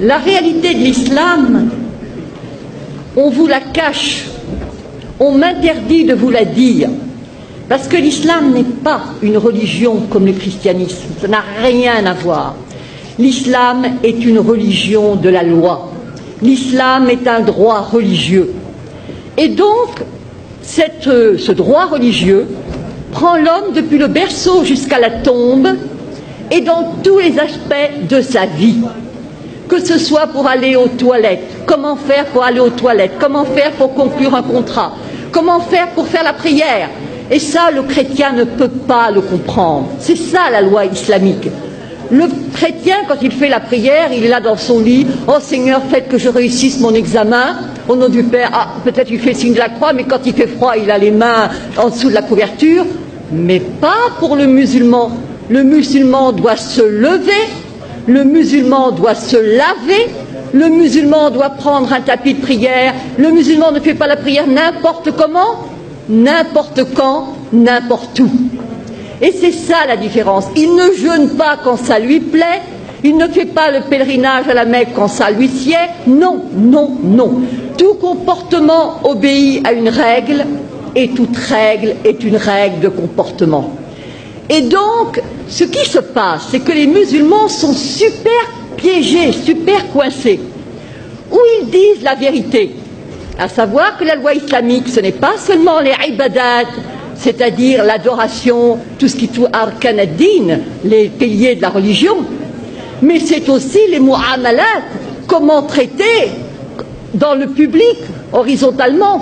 La réalité de l'islam, on vous la cache, on m'interdit de vous la dire, parce que l'islam n'est pas une religion comme le christianisme, ça n'a rien à voir. L'islam est une religion de la loi, l'islam est un droit religieux. Et donc, ce droit religieux prend l'homme depuis le berceau jusqu'à la tombe et dans tous les aspects de sa vie. Que ce soit pour aller aux toilettes, comment faire pour aller aux toilettes, comment faire pour conclure un contrat, comment faire pour faire la prière. Et ça, le chrétien ne peut pas le comprendre. C'est ça la loi islamique. Le chrétien, quand il fait la prière, il est là dans son lit. Oh Seigneur, faites que je réussisse mon examen. Au nom du Père, ah, peut-être il fait le signe de la croix, mais quand il fait froid, il a les mains en dessous de la couverture. Mais pas pour le musulman. Le musulman doit se lever, le musulman doit se laver, le musulman doit prendre un tapis de prière. Le musulman ne fait pas la prière n'importe comment, n'importe quand, n'importe où. Et c'est ça la différence. Il ne jeûne pas quand ça lui plaît, il ne fait pas le pèlerinage à la Mecque quand ça lui sied. Non, non, non. Tout comportement obéit à une règle, et toute règle est une règle de comportement. Et donc, ce qui se passe, c'est que les musulmans sont super piégés, super coincés, où ils disent la vérité, à savoir que la loi islamique, ce n'est pas seulement les ibadat, c'est-à-dire l'adoration, tout ce qui touche arkan ad-din, les piliers de la religion, mais c'est aussi les mu'amalat, comment traiter dans le public, horizontalement.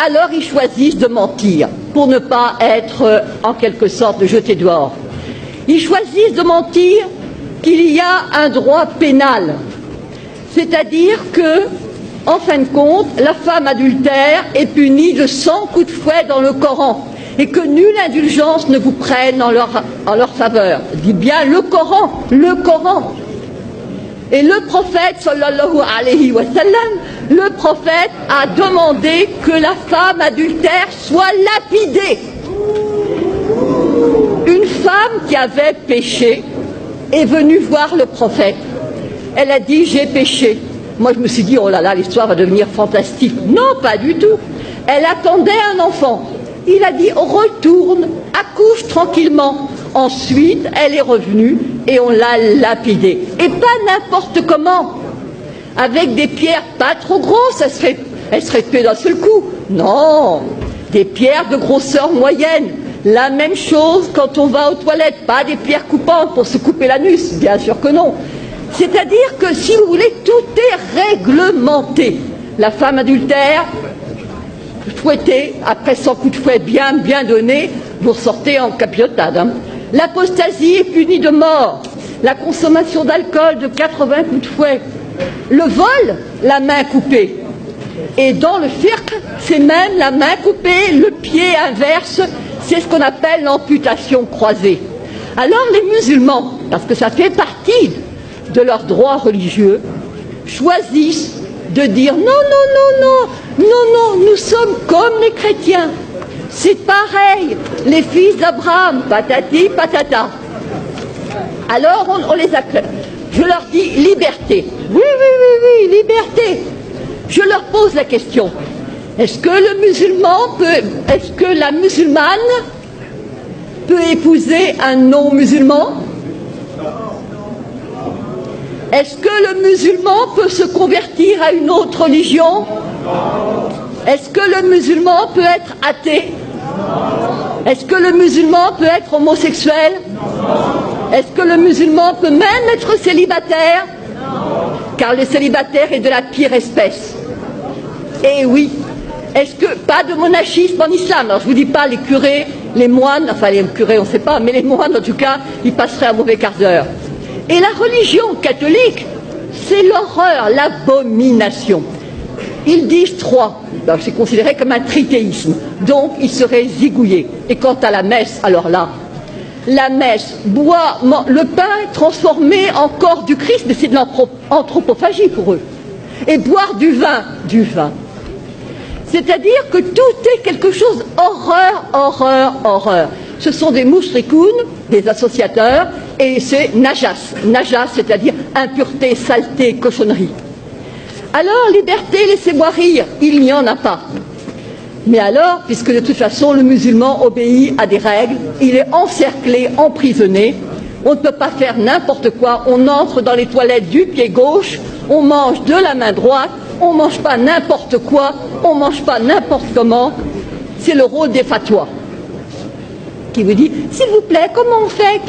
Alors ils choisissent de mentir pour ne pas être en quelque sorte jetés dehors. Ils choisissent de mentir qu'il y a un droit pénal, c'est-à-dire que, en fin de compte, la femme adultère est punie de 100 coups de fouet dans le Coran et que nulle indulgence ne vous prenne en leur faveur. Dit bien le Coran, le Coran. Et le prophète, sallallahu alayhi wa sallam, le prophète a demandé que la femme adultère soit lapidée. Une femme qui avait péché est venue voir le prophète. Elle a dit « j'ai péché ». Moi je me suis dit « oh là là, l'histoire va devenir fantastique ». Non, pas du tout. Elle attendait un enfant. Il a dit « retourne, accouche tranquillement ». Ensuite, elle est revenue et on l'a lapidée. Et pas n'importe comment. Avec des pierres pas trop grosses, elle serait tuée d'un seul coup. Non, des pierres de grosseur moyenne. La même chose quand on va aux toilettes, pas des pierres coupantes pour se couper l'anus, bien sûr que non. C'est-à-dire que, si vous voulez, tout est réglementé. La femme adultère, fouettée, après 100 coups de fouet bien donnés, vous ressortez en capilotade. Hein. L'apostasie est punie de mort. La consommation d'alcool de 80 coups de fouet. Le vol, la main coupée. Et dans le fiqh, c'est même la main coupée, le pied inverse, c'est ce qu'on appelle l'amputation croisée. Alors les musulmans, parce que ça fait partie de leurs droits religieux, choisissent de dire non, non, non, non, non, non, nous sommes comme les chrétiens. C'est pareil, les fils d'Abraham, patati, patata. Alors on les acclame. Je leur dis liberté. Oui, oui, oui, oui, liberté. Je leur pose la question. Est-ce que le musulman peut, est-ce que la musulmane peut épouser un non-musulman? Est-ce que le musulman peut se convertir à une autre religion? Est-ce que le musulman peut être athée? Est-ce que le musulman peut être homosexuel? Est-ce que le musulman peut même être célibataire? Car le célibataire est de la pire espèce. Et oui. Est-ce que, pas de monachisme en islam? Alors je ne vous dis pas les curés, les moines, enfin les curés on ne sait pas, mais les moines en tout cas, ils passeraient un mauvais quart d'heure. Et la religion catholique, c'est l'horreur, l'abomination. Ils disent trois, c'est considéré comme un trithéisme, donc ils seraient zigouillés. Et quant à la messe, alors là, la messe, le pain est transformé en corps du Christ, mais c'est de l'anthropophagie pour eux. Et boire du vin. C'est-à-dire que tout est quelque chose, horreur, horreur, horreur. ce sont des mushrikoun, des associateurs, et c'est najas. Najas, c'est-à-dire impureté, saleté, cochonnerie. Alors, liberté, laissez-moi rire, il n'y en a pas. Mais alors, puisque de toute façon, le musulman obéit à des règles, il est encerclé, emprisonné, on ne peut pas faire n'importe quoi, on entre dans les toilettes du pied gauche, on mange de la main droite, on ne mange pas n'importe quoi, on ne mange pas n'importe comment. C'est le rôle des fatwas qui vous dit, s'il vous plaît, comment on fait?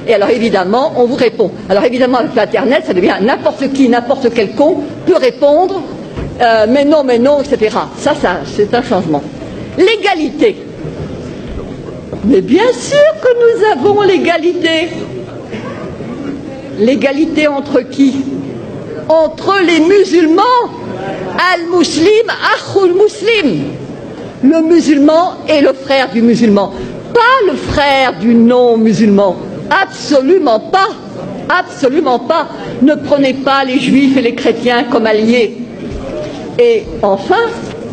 Et alors évidemment, on vous répond. Alors évidemment, avec l'Internet, ça devient n'importe qui, n'importe quel con peut répondre, mais non, etc. Ça, c'est un changement. L'égalité. Mais bien sûr que nous avons l'égalité. L'égalité entre qui? Entre les musulmans. Al-Muslim, Akhul Muslim. Le musulman est le frère du musulman, pas le frère du non-musulman. Absolument pas. Absolument pas. Ne prenez pas les juifs et les chrétiens comme alliés. Et enfin,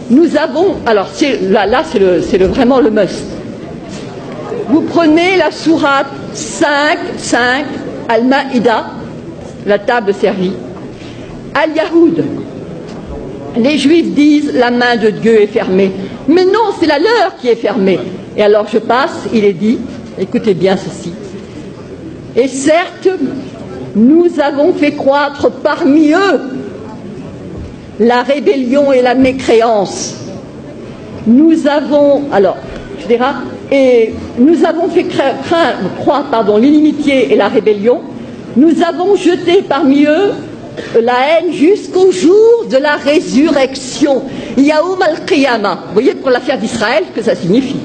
nous avons... Alors là c'est vraiment le must. Vous prenez la sourate 5, Al-Ma'ida, la table servie. Al-Yahoud. Les Juifs disent la main de Dieu est fermée. Mais non, c'est la leur qui est fermée. Et alors je passe, il est dit, écoutez bien ceci. Et certes, nous avons fait croître parmi eux la rébellion et la mécréance. Nous avons, alors, je dirais, et nous avons fait croître l'inimitié et la rébellion. Nous avons jeté parmi eux la haine jusqu'au jour de la résurrection. Yaoum al-Qiyamah. Vous voyez pour l'affaire d'Israël ce que ça signifie.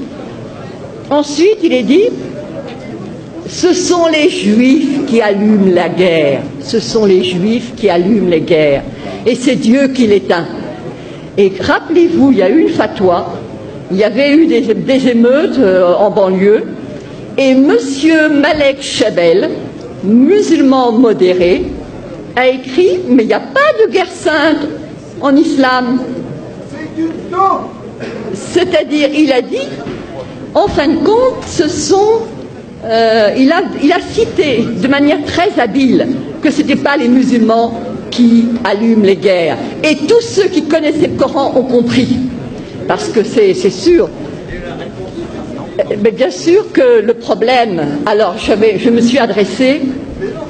Ensuite, il est dit, ce sont les Juifs qui allument la guerre. Ce sont les Juifs qui allument les guerres. Et c'est Dieu qui l'éteint. Et rappelez-vous, il y a eu une fatwa, il y avait eu des émeutes en banlieue, et monsieur Malek Chabel, musulman modéré, a écrit, mais il n'y a pas de guerre sainte en islam. C'est-à-dire, il a dit, en fin de compte, ce sont... il a cité de manière très habile que ce n'étaient pas les musulmans qui allument les guerres. Et tous ceux qui connaissaient le Coran ont compris. Parce que c'est sûr. Mais bien sûr que le problème... Alors, je me suis adressée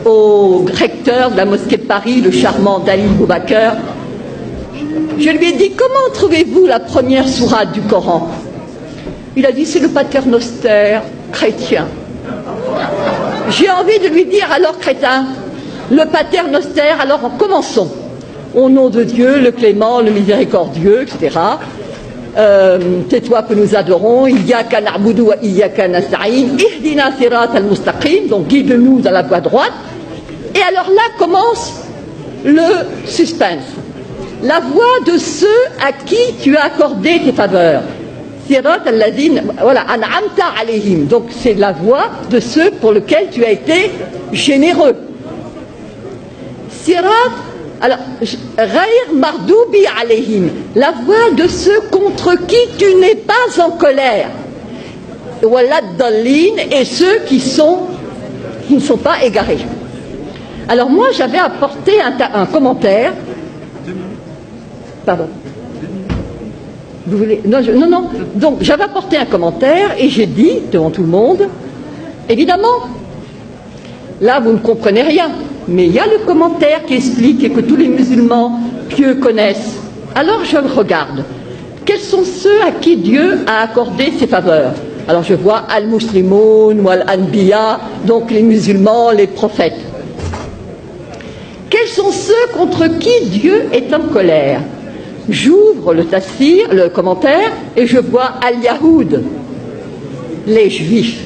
au recteur de la mosquée de Paris, le charmant Dali Boubaker. Je lui ai dit, comment trouvez-vous la première sourate du Coran? Il a dit, c'est le paternoster chrétien. J'ai envie de lui dire, alors crétin, le paternoster, alors commençons. Au nom de Dieu, le clément, le miséricordieux, etc. C'est toi que nous adorons, Iyyaka na'budu wa iyyaka nasta'in, ihdina sirat al-mustaqim, donc guide-nous dans la voie droite. Et alors là commence le suspense. La voie de ceux à qui tu as accordé tes faveurs. Sirat al-ladin, voilà, an'amta alayhim. Donc c'est la voie de ceux pour lesquels tu as été généreux. Sirat, alors, Ghayr mardoubi alayhim, la voie de ceux contre qui tu n'es pas en colère. Walad dallin, et ceux qui ne sont pas égarés. Alors moi j'avais apporté un commentaire. Pardon. Vous voulez... Non. Donc j'avais apporté un commentaire et j'ai dit devant tout le monde, évidemment, là vous ne comprenez rien, mais il y a le commentaire qui explique et que tous les musulmans pieux connaissent. Alors je regarde. Quels sont ceux à qui Dieu a accordé ses faveurs? Alors je vois al-Muslimoun ou al-Anbiya, donc les musulmans, les prophètes. Quels sont ceux contre qui Dieu est en colère? J'ouvre le tafsir, le commentaire, et je vois al-Yahoud, les Juifs.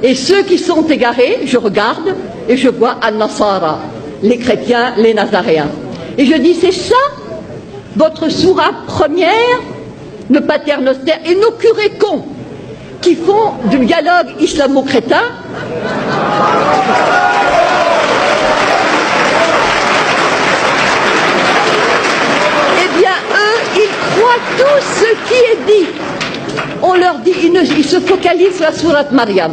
Et ceux qui sont égarés, je regarde, et je vois al-Nasara, les chrétiens, les Nazaréens. Et je dis, c'est ça, votre sourate première, le paternoster, et nos curés cons, qui font du dialogue islamo-crétin. Eh bien, eux, ils croient tout ce qui est dit. On leur dit il se focalise sur la sourate Maryam.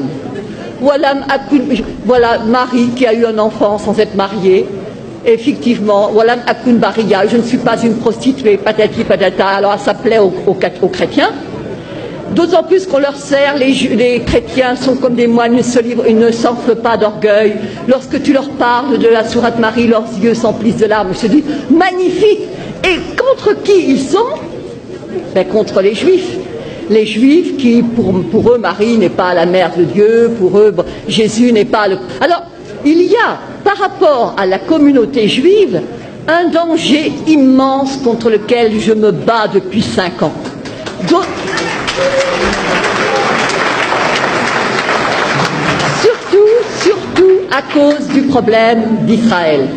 Voilà Marie qui a eu un enfant sans être mariée. Effectivement, Walam Akun Bariya, je ne suis pas une prostituée, patati patata. Alors ça plaît aux chrétiens. D'autant plus qu'on leur sert, les chrétiens sont comme des moines, ils ne s'enflent pas d'orgueil. Lorsque tu leur parles de la sourate Marie, leurs yeux s'emplissent de larmes. Je te dis, magnifique. Et contre qui ils sont? Ben, contre les Juifs. Les Juifs qui, pour eux, Marie n'est pas la mère de Dieu, pour eux, Jésus n'est pas le... Alors, il y a, par rapport à la communauté juive, un danger immense contre lequel je me bats depuis 5 ans. Surtout à cause du problème d'Israël.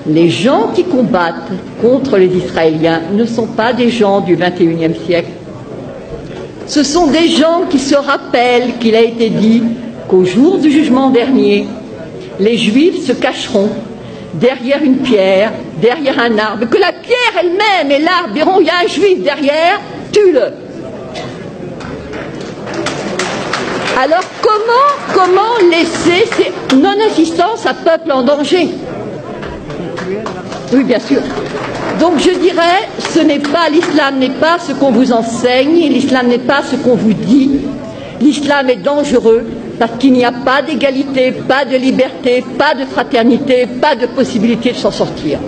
Les gens qui combattent contre les Israéliens ne sont pas des gens du XXIe siècle. Ce sont des gens qui se rappellent qu'il a été dit qu'au jour du jugement dernier, les Juifs se cacheront derrière une pierre, derrière un arbre, que la pierre elle-même et l'arbre diront, il y a un Juif derrière, tue-le. Alors comment laisser ces non-assistance à peuple en danger? Oui, bien sûr. Donc je dirais, l'islam n'est pas ce qu'on vous enseigne, l'islam n'est pas ce qu'on vous dit. L'islam est dangereux parce qu'il n'y a pas d'égalité, pas de liberté, pas de fraternité, pas de possibilité de s'en sortir.